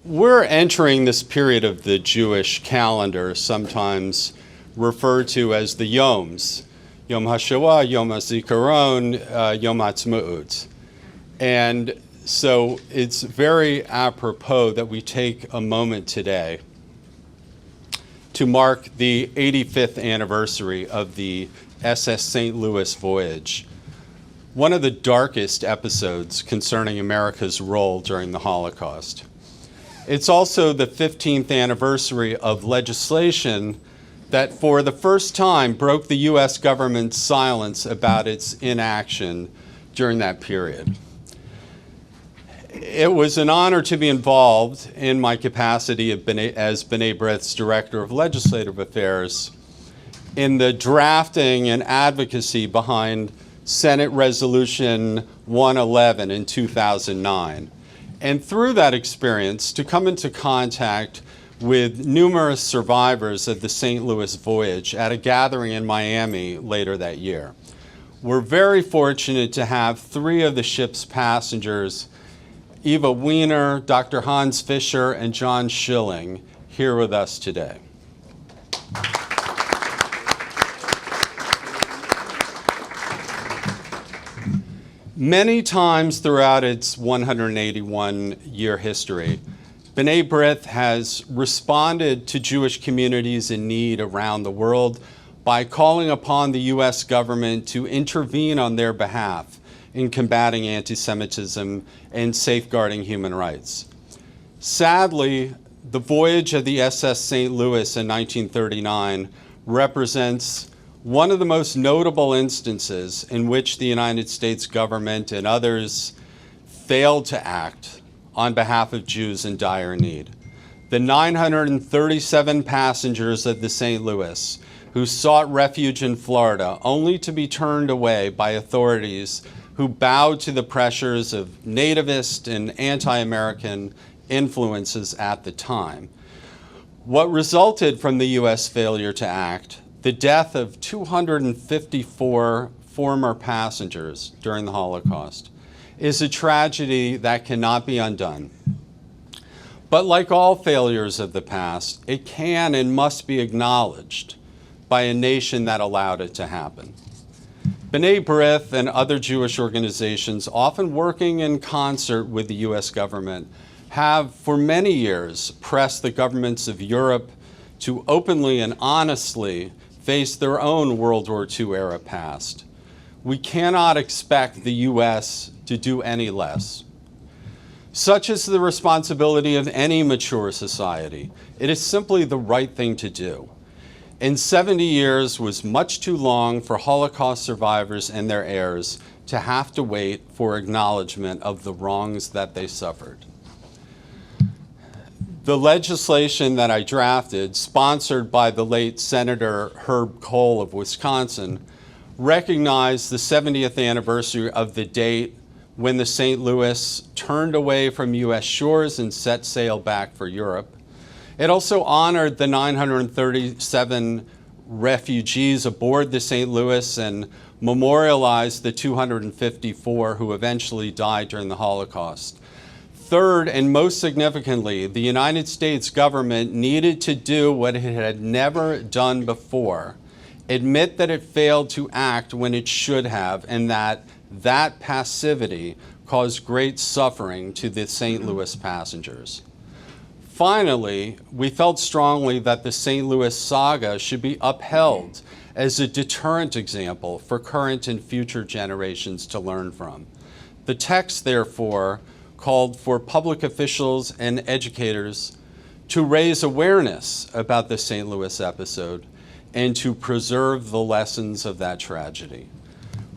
We're entering this period of the Jewish calendar, sometimes referred to as the Yoms, Yom HaShoah, Yom HaZikaron, Yom HaTzmaut. And so it's very apropos that we take a moment today to mark the 85th anniversary of the SS St. Louis voyage, one of the darkest episodes concerning America's role during the Holocaust. It's also the 15th anniversary of legislation that for the first time broke the U.S. government's silence about its inaction during that period. It was an honor to be involved in my capacity as B'nai B'rith's Director of Legislative Affairs in the drafting and advocacy behind Senate Resolution 111 in 2009. And through that experience, to come into contact with numerous survivors of the St. Louis voyage at a gathering in Miami later that year. We're very fortunate to have three of the ship's passengers, Eva Wiener, Dr. Hans Fischer, and John Schilling, here with us today. Many times throughout its 181-year history, B'nai B'rith has responded to Jewish communities in need around the world by calling upon the U.S. government to intervene on their behalf in combating anti-Semitism and safeguarding human rights. Sadly, the voyage of the SS St. Louis in 1939 represents one of the most notable instances in which the United States government and others failed to act on behalf of Jews in dire need. The 937 passengers of the St. Louis who sought refuge in Florida only to be turned away by authorities who bowed to the pressures of nativist and anti-American influences at the time. What resulted from the U.S. failure to act, the death of 254 former passengers during the Holocaust, is a tragedy that cannot be undone. But like all failures of the past, it can and must be acknowledged by a nation that allowed it to happen. B'nai B'rith and other Jewish organizations, often working in concert with the U.S. government, have for many years pressed the governments of Europe to openly and honestly face their own World War II era past. We cannot expect the U.S. to do any less. Such is the responsibility of any mature society. It is simply the right thing to do. And 70 years was much too long for Holocaust survivors and their heirs to have to wait for acknowledgement of the wrongs that they suffered. The legislation that I drafted, sponsored by the late Senator Herb Kohl of Wisconsin, recognized the 70th anniversary of the date when the St. Louis turned away from U.S. shores and set sail back for Europe. It also honored the 937 refugees aboard the St. Louis and memorialized the 254 who eventually died during the Holocaust. Third, and most significantly, the United States government needed to do what it had never done before: admit that it failed to act when it should have, and that passivity caused great suffering to the St. Louis passengers. Finally, we felt strongly that the St. Louis saga should be upheld as a deterrent example for current and future generations to learn from. The text, therefore, called for public officials and educators to raise awareness about the St. Louis episode and to preserve the lessons of that tragedy.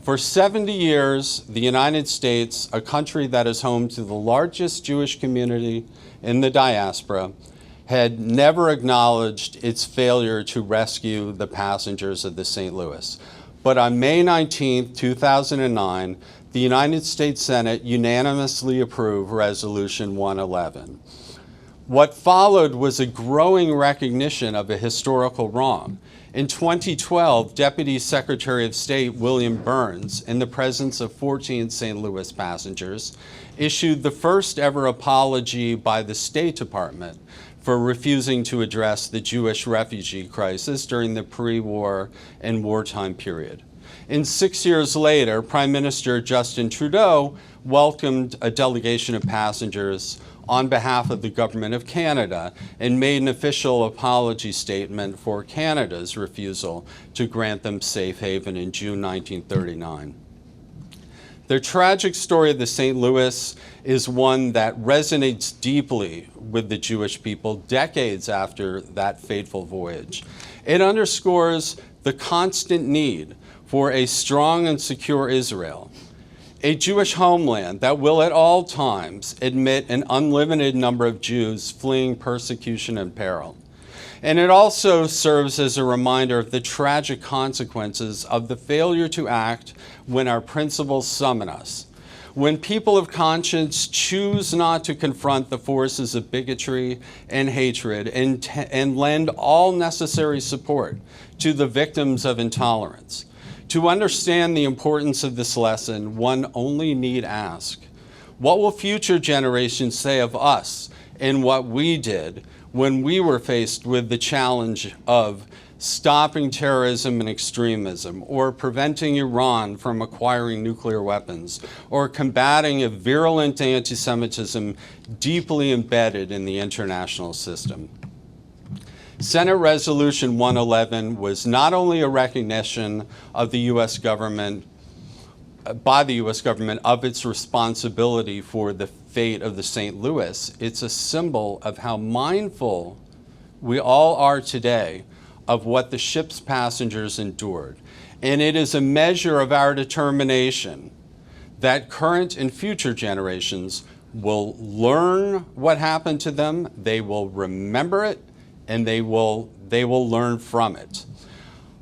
For 70 years, the United States, a country that is home to the largest Jewish community in the diaspora, had never acknowledged its failure to rescue the passengers of the St. Louis. But on May 19, 2009, the United States Senate unanimously approved Resolution 111. What followed was a growing recognition of a historical wrong. In 2012, Deputy Secretary of State William Burns, in the presence of 14 St. Louis passengers, issued the first ever apology by the State Department for refusing to address the Jewish refugee crisis during the pre-war and wartime period. And 6 years later, Prime Minister Justin Trudeau welcomed a delegation of passengers on behalf of the Government of Canada and made an official apology statement for Canada's refusal to grant them safe haven in June 1939. The tragic story of the St. Louis is one that resonates deeply with the Jewish people decades after that fateful voyage. It underscores the constant need for a strong and secure Israel, a Jewish homeland that will at all times admit an unlimited number of Jews fleeing persecution and peril. And it also serves as a reminder of the tragic consequences of the failure to act when our principles summon us. When people of conscience choose not to confront the forces of bigotry and hatred and lend all necessary support to the victims of intolerance. To understand the importance of this lesson, one only need ask, what will future generations say of us and what we did when we were faced with the challenge of stopping terrorism and extremism, or preventing Iran from acquiring nuclear weapons, or combating a virulent anti-Semitism deeply embedded in the international system? Senate Resolution 111 was not only a recognition of the U.S. government, by the U.S. government, of its responsibility for the fate of the St. Louis, it's a symbol of how mindful we all are today of what the ship's passengers endured. And it is a measure of our determination that current and future generations will learn what happened to them, they will remember it, and they will learn from it.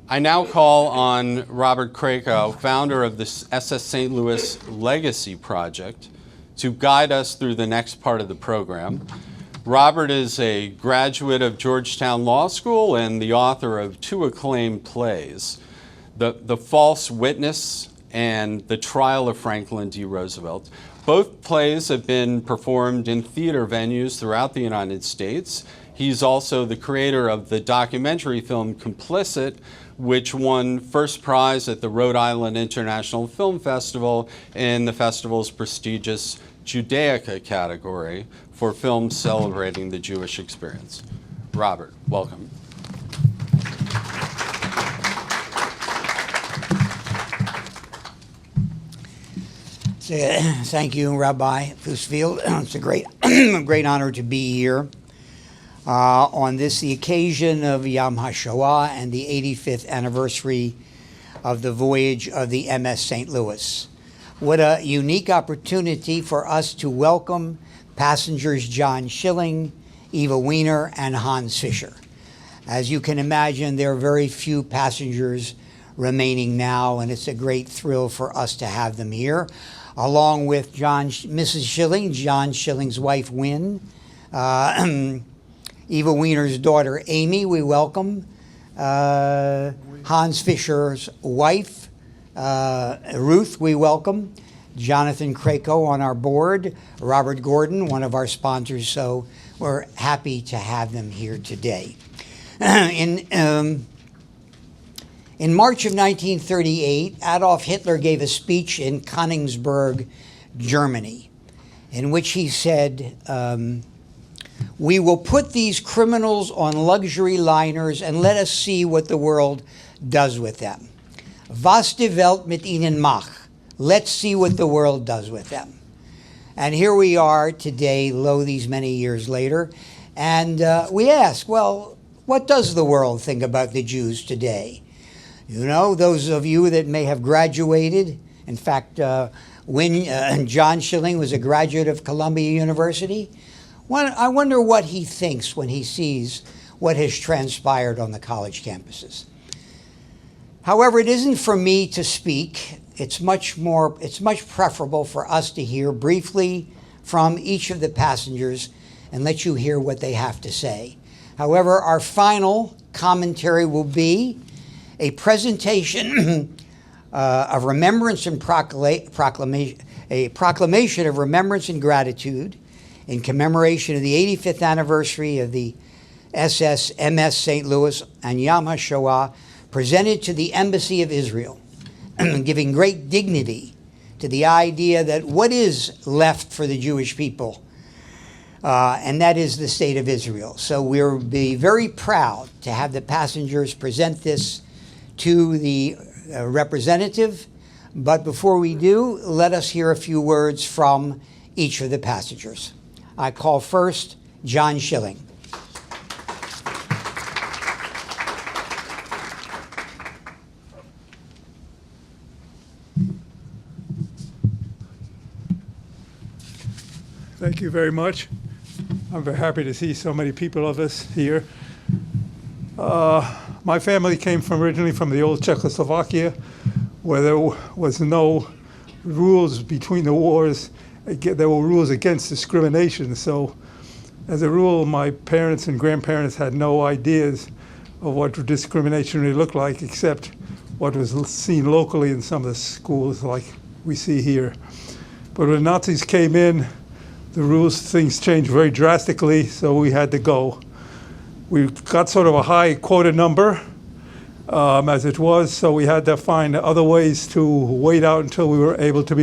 I now call on Robert Krakow, founder of the SS St. Louis Legacy Project, to guide us through the next part of the program. Robert is a graduate of Georgetown Law School and the author of two acclaimed plays, The False Witness and The Trial of Franklin D. Roosevelt. Both plays have been performed in theater venues throughout the United States. He's also the creator of the documentary film Complicit, which won first prize at the Rhode Island International Film Festival in the festival's prestigious Judaica category for films celebrating the Jewish experience. Robert, welcome. Thank you, Rabbi Fusfield. It's a great honor to be here on the occasion of Yom HaShoah and the 85th anniversary of the voyage of the MS St. Louis. What a unique opportunity for us to welcome passengers John Schilling, Eva Weiner, and Hans Fischer. As you can imagine, there are very few passengers remaining now, and it's a great thrill for us to have them here, along with Mrs. Schilling, John Schilling's wife, Wynne, Eva Weiner's daughter, Amy, we welcome, Hans Fischer's wife, Ruth, we welcome, Jonathan Krakow on our board, Robert Gordon, one of our sponsors, so we're happy to have them here today. In March of 1938, Adolf Hitler gave a speech in Königsberg, Germany, in which he said, "We will put these criminals on luxury liners and let us see what the world does with them. Was die Welt mit ihnen macht. Let's see what the world does with them." And here we are today, lo, these many years later, and we ask, well, what does the world think about the Jews today? You know, those of you that may have graduated, in fact, John Schilling was a graduate of Columbia University. I wonder what he thinks when he sees what has transpired on the college campuses. However, it isn't for me to speak. It's much preferable for us to hear briefly from each of the passengers and let you hear what they have to say. However, our final commentary will be a presentation of remembrance and a proclamation of remembrance and gratitude in commemoration of the 85th anniversary of the MS St. Louis and Yom HaShoah, presented to the Embassy of Israel, giving great dignity to the idea that what is left for the Jewish people, and that is the state of Israel. So we'll be very proud to have the passengers present this to the representative. But before we do, let us hear a few words from each of the passengers. I call first John Schilling. Thank you very much. I'm very happy to see so many people of us here. My family came originally from the old Czechoslovakia, where there was no rules between the wars. There were rules against discrimination. So as a rule, my parents and grandparents had no ideas of what discrimination really looked like, except what was seen locally in some of the schools like we see here. But when Nazis came in, the rules, things changed very drastically, so we had to go. We got sort of a high quota number as it was, so we had to find other ways to wait out until we were able to be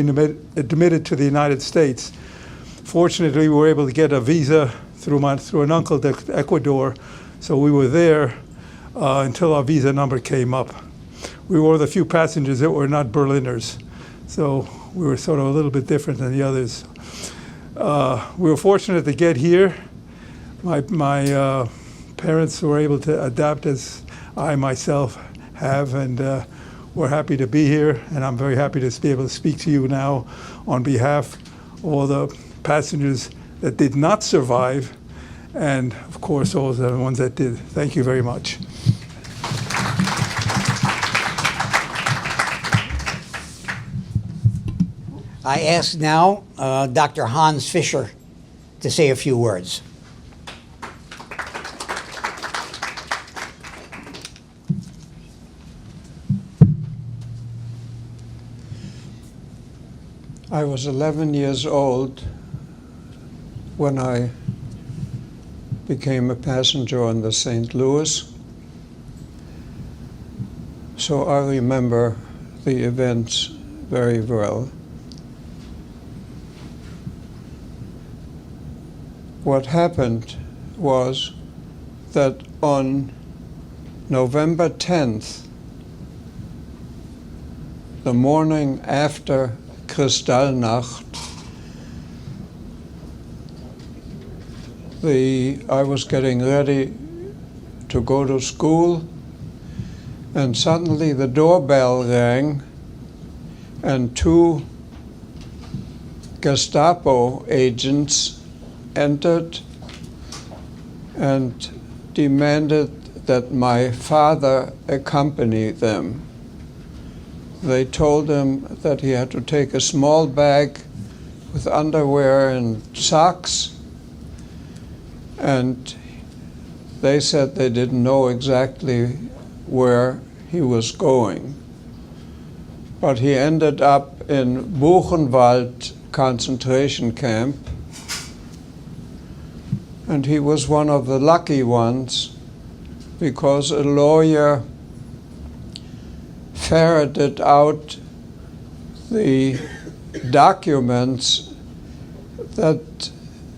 admitted to the United States. Fortunately, we were able to get a visa through an uncle to Ecuador, so we were there until our visa number came up. We were the few passengers that were not Berliners, so we were sort of a little bit different than the others. We were fortunate to get here. My parents were able to adapt as I myself have, and we're happy to be here, and I'm very happy to be able to speak to you now on behalf of all the passengers that did not survive, and of course all the ones that did. Thank you very much. I ask now Dr. Hans Fischer to say a few words. I was 11 years old when I became a passenger on the St. Louis, so I remember the events very well. What happened was that on November 10th, the morning after Kristallnacht, I was getting ready to go to school, and suddenly the doorbell rang, and two Gestapo agents entered and demanded that my father accompany them. They told him that he had to take a small bag with underwear and socks, and they said they didn't know exactly where he was going. But he ended up in Buchenwald concentration camp, and he was one of the lucky ones because a lawyer ferreted out the documents that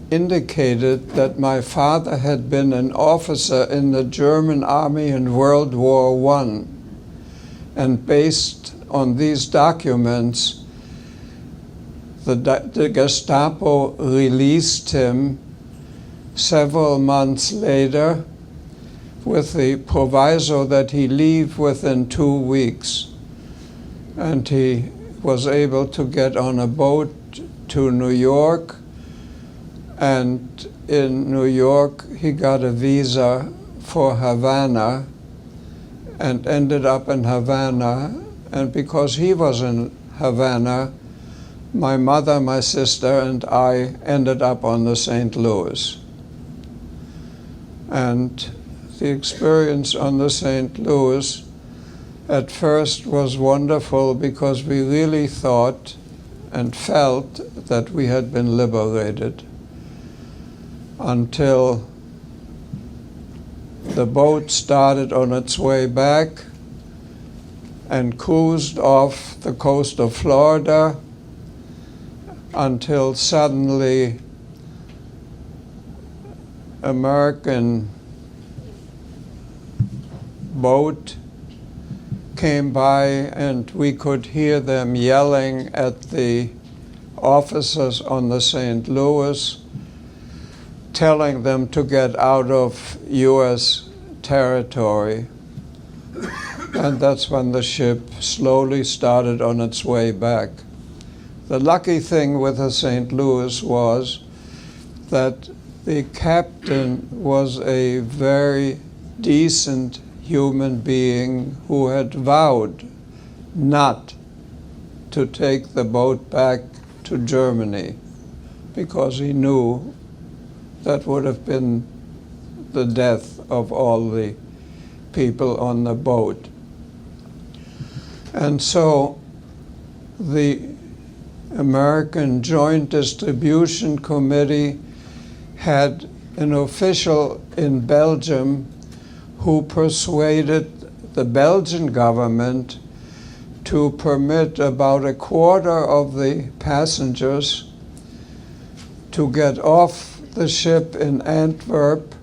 indicated that my father had been an officer in the German army in World War I. And based on these documents, the Gestapo released him several months later with the proviso that he leave within 2 weeks. And he was able to get on a boat to New York, and in New York he got a visa for Havana and ended up in Havana. And because he was in Havana, my mother, my sister, and I ended up on the St. Louis. And the experience on the St. Louis at first was wonderful because we really thought and felt that we had been liberated, until the boat started on its way back and cruised off the coast of Florida until suddenly American boat came by and we could hear them yelling at the officers on the St. Louis, telling them to get out of U.S. territory. And that's when the ship slowly started on its way back. The lucky thing with the St. Louis was that the captain was a very decent human being who had vowed not to take the boat back to Germany because he knew that would have been the death of all the people on the boat. And so the American Joint Distribution Committee had an official in Belgium who persuaded the Belgian government to permit about a quarter of the passengers to get off the ship in Antwerp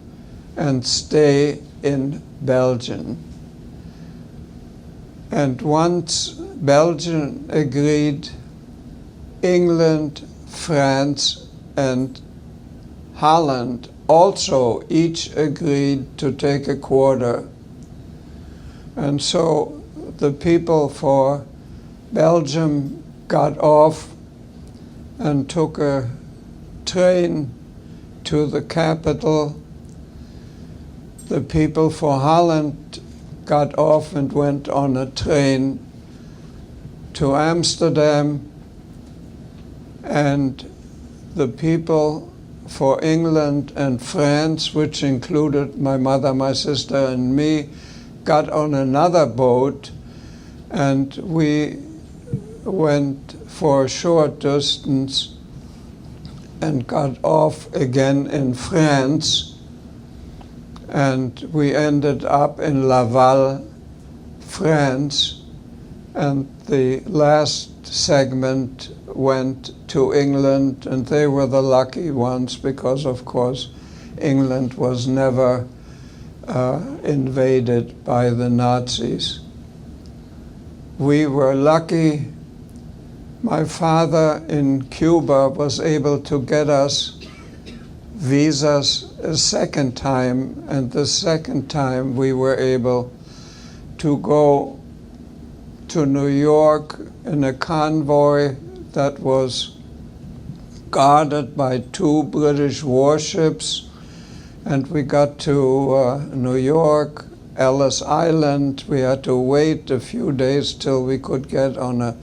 and stay in Belgium. And once Belgium agreed, England, France, and Holland also each agreed to take a quarter. And so the people for Belgium got off and took a train to the capital. The people for Holland got off and went on a train to Amsterdam, and the people for England and France, which included my mother, my sister, and me, got on another boat, and we went for a short distance and got off again in France, and we ended up in Laval, France, and the last segment went to England, and they were the lucky ones because, of course, England was never invaded by the Nazis. We were lucky. My father in Cuba was able to get us visas a second time, and the second time we were able to go to New York in a convoy that was guarded by 2 British warships, and we got to New York, Ellis Island. We had to wait a few days till we could get on a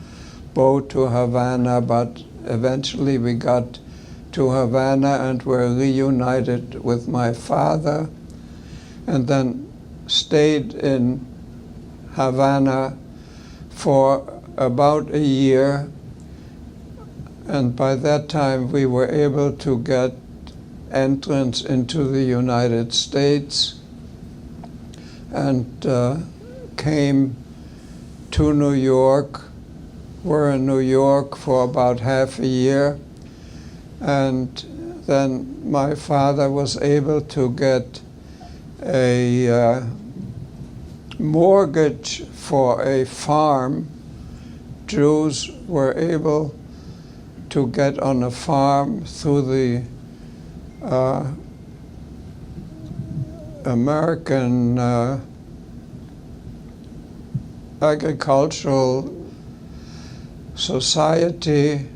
boat to Havana, but eventually we got to Havana and were reunited with my father, and then stayed in Havana for about a year. And by that time, we were able to get entrance into the United States and came to New York. Were in New York for about half a year. And then my father was able to get a mortgage for a farm. Jews were able to get on a farm through the American Agricultural Society.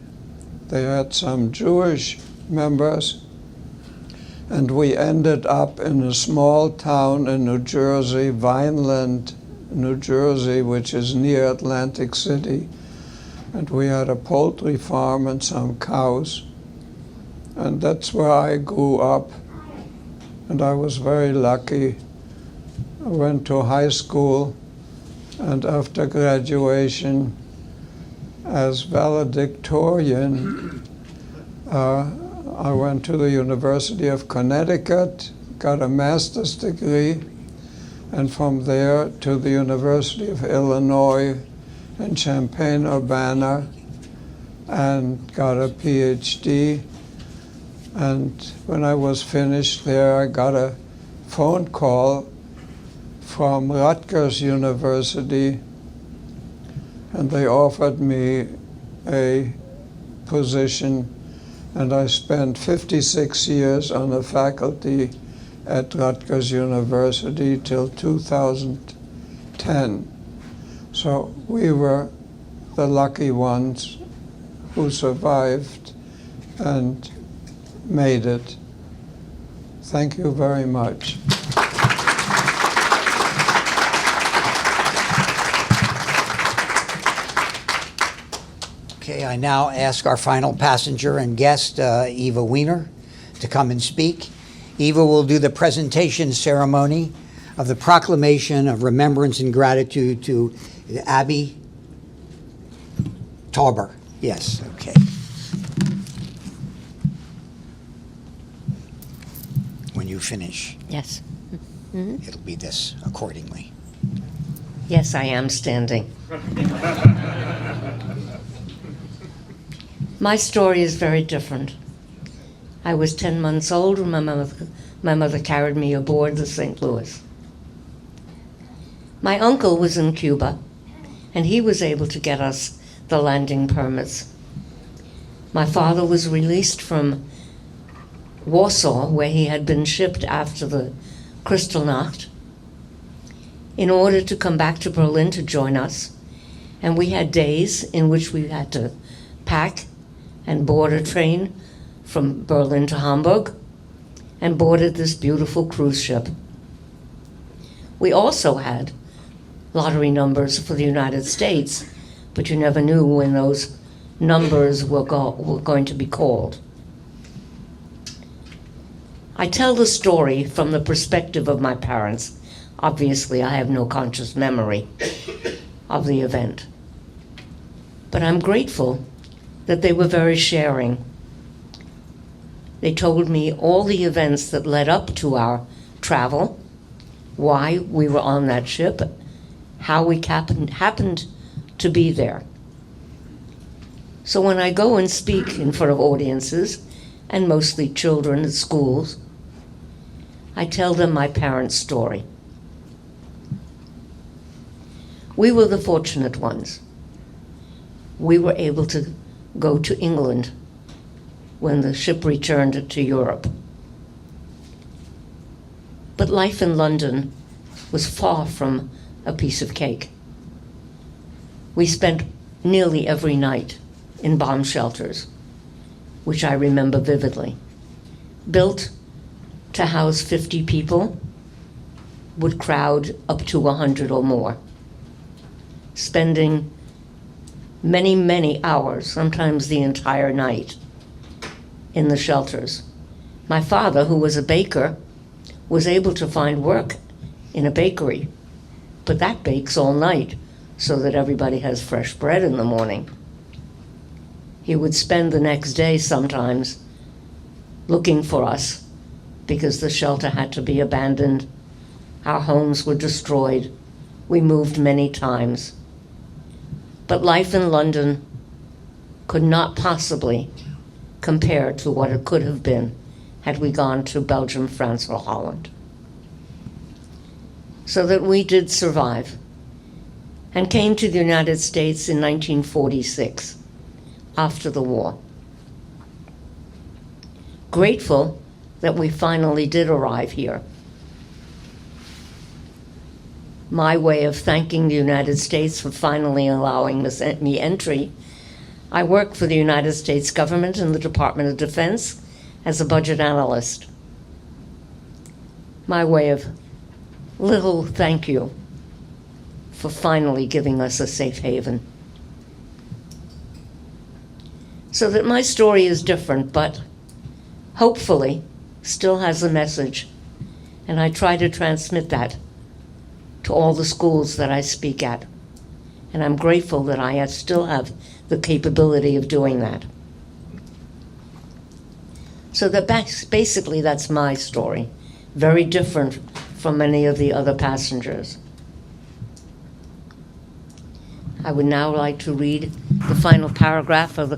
They had some Jewish members, and we ended up in a small town in New Jersey, Vineland, New Jersey, which is near Atlantic City. And we had a poultry farm and some cows. And that's where I grew up. and I was very lucky. I went to high school, and after graduation, as valedictorian, I went to the University of Connecticut, got a master's degree, and from there to the University of Illinois in Champaign-Urbana, and got a PhD. And when I was finished there, I got a phone call from Rutgers University, and they offered me a position, and I spent 56 years on the faculty at Rutgers University till 2010. So we were the lucky ones who survived and made it. Thank you very much. Okay, I now ask our final passenger and guest, Eva Weiner, to come and speak. Eva will do the presentation ceremony of the proclamation of remembrance and gratitude to Abby Tauber. Yes, okay. When you finish, Yes. it'll be this accordingly. Yes, I am standing. My story is very different. I was 10 months old when my mother carried me aboard the St. Louis. My uncle was in Cuba, and he was able to get us the landing permits. My father was released from Warsaw, where he had been shipped after the Kristallnacht, in order to come back to Berlin to join us. And we had days in which we had to pack and board a train from Berlin to Hamburg, and boarded this beautiful cruise ship. We also had lottery numbers for the United States, but you never knew when those numbers were going to be called. I tell the story from the perspective of my parents. Obviously, I have no conscious memory of the event. But I'm grateful that they were very sharing. They told me all the events that led up to our travel, why we were on that ship, how we happened to be there. So when I go and speak in front of audiences, and mostly children at schools, I tell them my parents' story. We were the fortunate ones. We were able to go to England when the ship returned to Europe. But life in London was far from a piece of cake. We spent nearly every night in bomb shelters, which I remember vividly. Built to house 50 people, would crowd up to 100 or more, spending many, many hours, sometimes the entire night, in the shelters. My father, who was a baker, was able to find work in a bakery, but that bakes all night so that everybody has fresh bread in the morning. He would spend the next day sometimes looking for us because the shelter had to be abandoned. Our homes were destroyed. We moved many times. But life in London could not possibly compare to what it could have been had we gone to Belgium, France, or Holland. So that we did survive and came to the United States in 1946, after the war. Grateful that we finally did arrive here. My way of thanking the United States for finally allowing me entry, I work for the United States government in the Department of Defense as a budget analyst. My way of little thank you for finally giving us a safe haven. So that my story is different, but hopefully still has a message And I try to transmit that to all the schools that I speak at. And I'm grateful that I still have the capability of doing that. So basically that's my story. Very different from many of the other passengers. I would now like to read the final paragraph of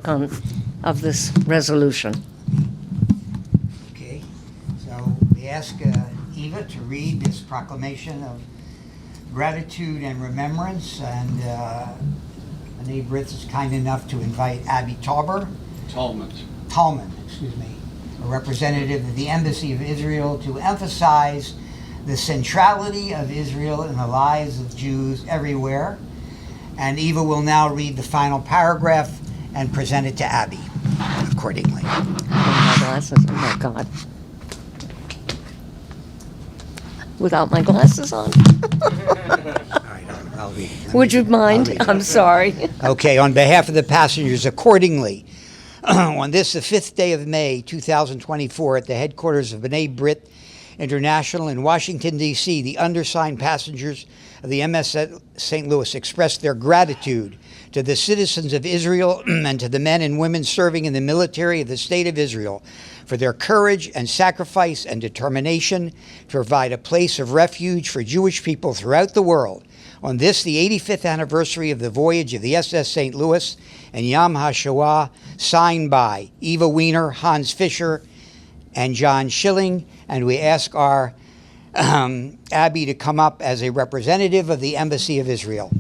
this resolution. Okay, so we ask Eva to read this proclamation of gratitude and remembrance, and B'nai B'rith is kind enough to invite Abby Tallman, a representative of the Embassy of Israel, to emphasize the centrality of Israel in the lives of Jews everywhere. And Eva will now read the final paragraph and present it to Abby accordingly. My glasses, oh my God. Without my glasses on. All right, I'll read it. Would you mind? I'm sorry. Okay, on behalf of the passengers, accordingly, on this, the 5th day of May, 2024, at the headquarters of B'nai B'rith International in Washington, D.C., the undersigned passengers of the MS St. Louis expressed their gratitude to the citizens of Israel and to the men and women serving in the military of the State of Israel for their courage and sacrifice and determination to provide a place of refuge for Jewish people throughout the world. On this, the 85th anniversary of the voyage of the SS St. Louis and Yom HaShoah, signed by Eva Weiner, Hans Fischer, and John Schilling, and we ask our Abby to come up as a representative of the Embassy of Israel. Do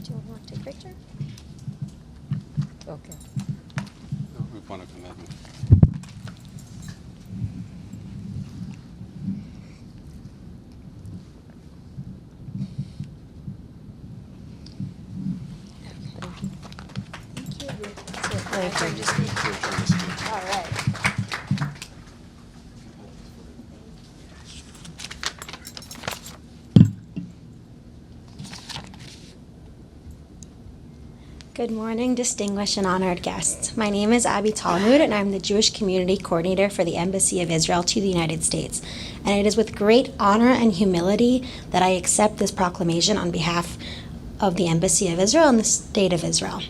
you want to take a picture? Okay. We want to come in. Thank you. All right. Good morning, distinguished and honored guests. My name is Abby Talmud, and I'm the Jewish Community Coordinator for the Embassy of Israel to the United States. And it is with great honor and humility that I accept this proclamation on behalf of the Embassy of Israel and the State of Israel.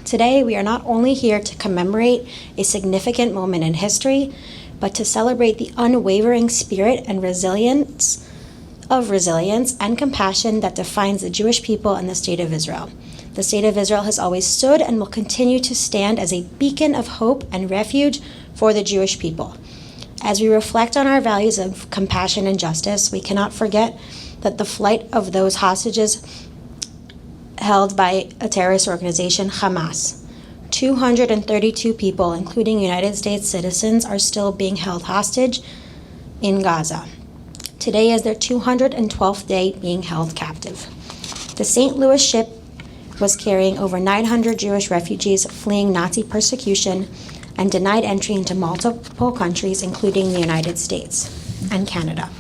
Today, we are not only here to commemorate a significant moment in history, but to celebrate the unwavering spirit and resilience and compassion that defines the Jewish people and the State of Israel. The State of Israel has always stood and will continue to stand as a beacon of hope and refuge for the Jewish people. As we reflect on our values of compassion and justice, we cannot forget that the flight of those hostages held by a terrorist organization, Hamas. 232 people, including United States citizens, are still being held hostage in Gaza. Today is their 212th day being held captive. The St. Louis ship was carrying over 900 Jewish refugees fleeing Nazi persecution and denied entry into multiple countries, including the United States and Canada.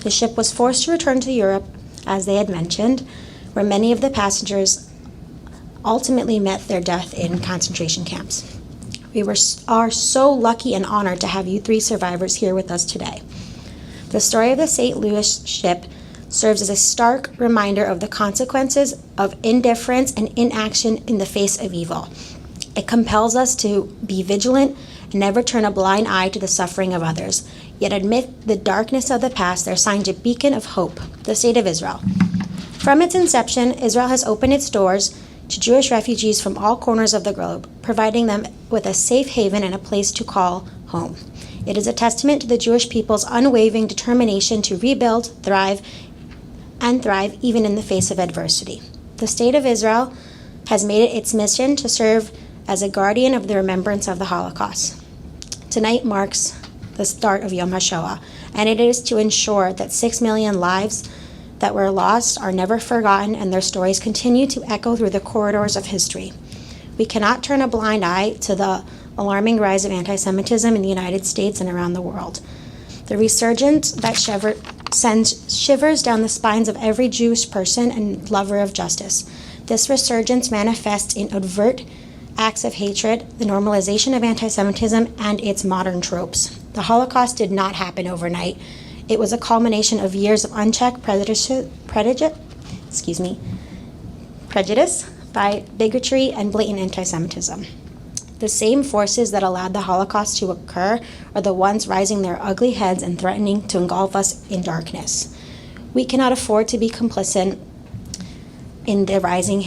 The ship was forced to return to Europe, as they had mentioned, where many of the passengers ultimately met their death in concentration camps. We are so lucky and honored to have you three survivors here with us today. The story of the St. Louis ship serves as a stark reminder of the consequences of indifference and inaction in the face of evil. It compels us to be vigilant and never turn a blind eye to the suffering of others, yet amid the darkness of the past, there shines a beacon of hope, the State of Israel. From its inception, Israel has opened its doors to Jewish refugees from all corners of the globe, providing them with a safe haven and a place to call home. It is a testament to the Jewish people's unwavering determination to rebuild, thrive even in the face of adversity. The State of Israel has made it its mission to serve as a guardian of the remembrance of the Holocaust. Tonight marks the start of Yom HaShoah, and it is to ensure that 6 million lives that were lost are never forgotten and their stories continue to echo through the corridors of history. We cannot turn a blind eye to the alarming rise of anti-Semitism in the United States and around the world. The resurgence that sends shivers down the spines of every Jewish person and lover of justice. This resurgence manifests in overt acts of hatred, the normalization of anti-Semitism, and its modern tropes. The Holocaust did not happen overnight. It was a culmination of years of unchecked prejudice by bigotry and blatant anti-Semitism. The same forces that allowed the Holocaust to occur are the ones rising their ugly heads and threatening to engulf us in darkness. We cannot afford to be complicit in the rise of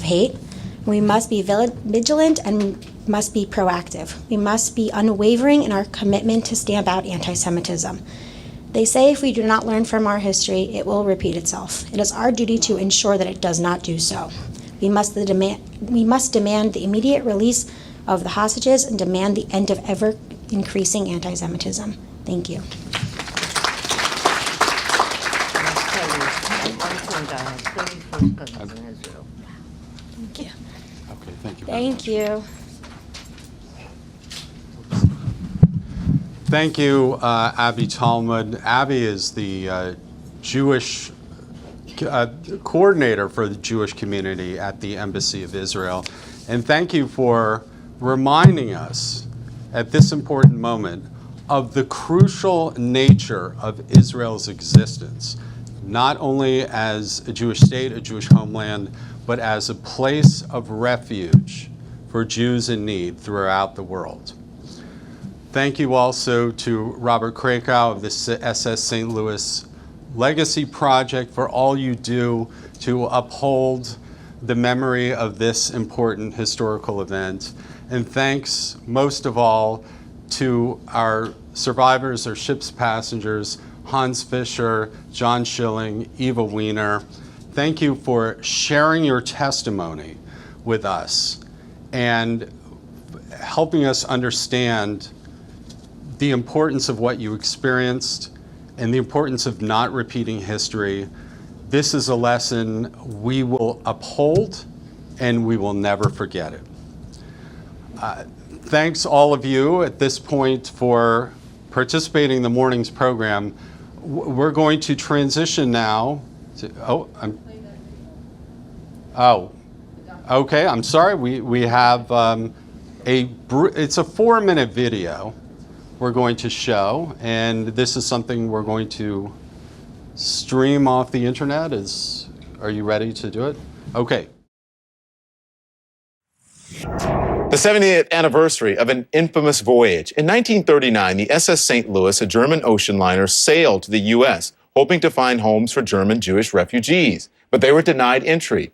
hate. We must be vigilant and must be proactive. We must be unwavering in our commitment to stamp out anti-Semitism. They say if we do not learn from our history, it will repeat itself. It is our duty to ensure that it does not do so. We must demand the immediate release of the hostages and demand the end of ever-increasing anti-Semitism. Thank you. Thank you. Okay, thank you. Thank you. Thank you, Abby Talmud. Abby is the Jewish coordinator for the Jewish community at the Embassy of Israel. And thank you for reminding us at this important moment of the crucial nature of Israel's existence, not only as a Jewish state, a Jewish homeland, but as a place of refuge for Jews in need throughout the world. Thank you also to Robert Krakow of the SS St. Louis Legacy Project for all you do to uphold the memory of this important historical event. And thanks most of all to our survivors, our ship's passengers, Hans Fischer, John Schilling, Eva Wiener. Thank you for sharing your testimony with us and helping us understand the importance of what you experienced and the importance of not repeating history. This is a lesson we will uphold and we will never forget it. Thanks all of you at this point for participating in the morning's program. We're going to transition now to, okay, I'm sorry. We have it's a 4-minute video we're going to show, and this is something we're going to stream off the internet. Are you ready to do it? Okay. The 70th anniversary of an infamous voyage. In 1939, the SS St. Louis, a German ocean liner, sailed to the U.S., hoping to find homes for German Jewish refugees, but they were denied entry.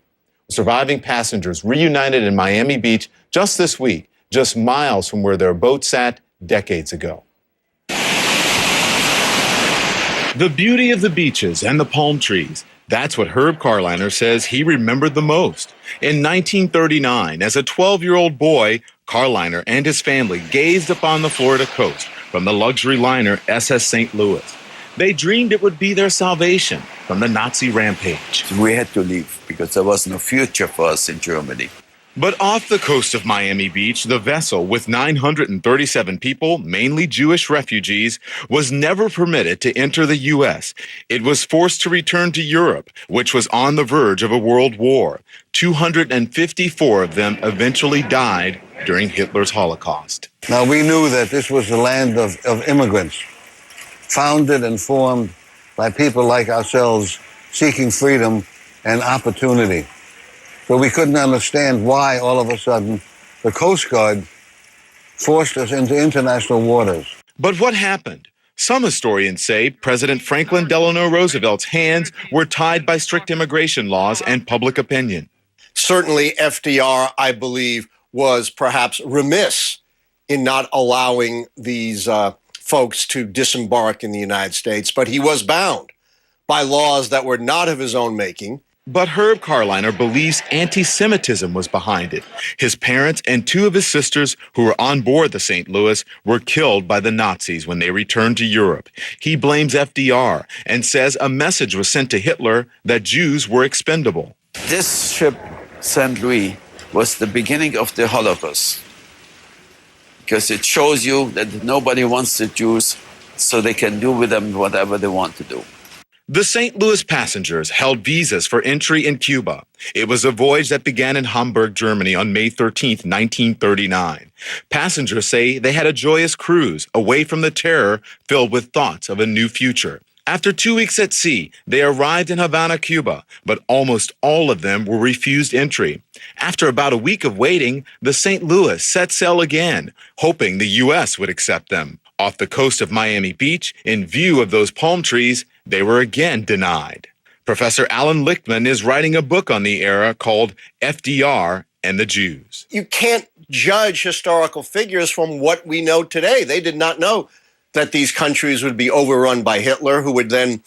Surviving passengers reunited in Miami Beach just this week, just miles from where their boat sat decades ago. The beauty of the beaches and the palm trees. That's what Herb Carliner says he remembered the most. In 1939, as a 12-year-old boy, Carliner and his family gazed upon the Florida coast from the luxury liner SS St. Louis. They dreamed it would be their salvation from the Nazi rampage. We had to leave because there was no future for us in Germany. But off the coast of Miami Beach, the vessel with 937 people, mainly Jewish refugees, was never permitted to enter the U.S. It was forced to return to Europe, which was on the verge of a world war. 254 of them eventually died during Hitler's Holocaust. Now, we knew that this was the land of immigrants, founded and formed by people like ourselves seeking freedom and opportunity. But we couldn't understand why, all of a sudden, the Coast Guard forced us into international waters. But what happened? Some historians say President Franklin Delano Roosevelt's hands were tied by strict immigration laws and public opinion. Certainly, FDR, I believe, was perhaps remiss in not allowing these folks to disembark in the United States, but he was bound by laws that were not of his own making. But Herb Carliner believes anti-Semitism was behind it. His parents and 2 of his sisters who were on board the St. Louis were killed by the Nazis when they returned to Europe. He blames FDR and says a message was sent to Hitler that Jews were expendable. This ship, St. Louis, was the beginning of the Holocaust because it shows you that nobody wants the Jews, so they can do with them whatever they want to do. The St. Louis passengers held visas for entry in Cuba. It was a voyage that began in Hamburg, Germany on May 13, 1939. Passengers say they had a joyous cruise away from the terror filled with thoughts of a new future. After 2 weeks at sea, they arrived in Havana, Cuba, but almost all of them were refused entry. After about a week of waiting, the St. Louis set sail again, hoping the U.S. would accept them. Off the coast of Miami Beach, in view of those palm trees, they were again denied. Professor Alan Lichtman is writing a book on the era called FDR and the Jews. You can't judge historical figures from what we know today. They did not know that these countries would be overrun by Hitler, who would then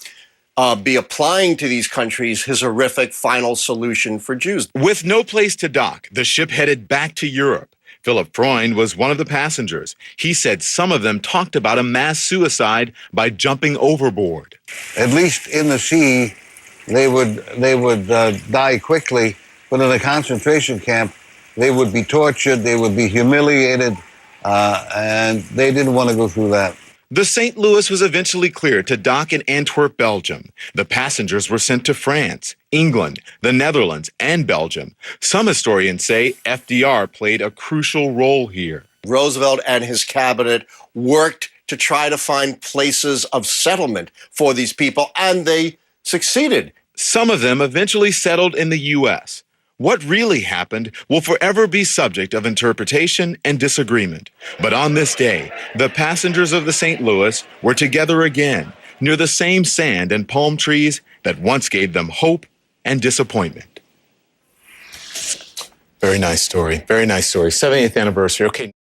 be applying to these countries his horrific final solution for Jews. With no place to dock, the ship headed back to Europe. Philip Freund was one of the passengers. He said some of them talked about a mass suicide by jumping overboard. At least in the sea, they would die quickly, but in a concentration camp, they would be tortured, they would be humiliated, and they didn't want to go through that. The St. Louis was eventually cleared to dock in Antwerp, Belgium. The passengers were sent to France, England, the Netherlands, and Belgium. Some historians say FDR played a crucial role here. Roosevelt and his cabinet worked to try to find places of settlement for these people, and they succeeded. Some of them eventually settled in the U.S. What really happened will forever be subject of interpretation and disagreement. But on this day, the passengers of the St. Louis were together again near the same sand and palm trees that once gave them hope and disappointment. Very nice story. Very nice story. 70th anniversary. Okay.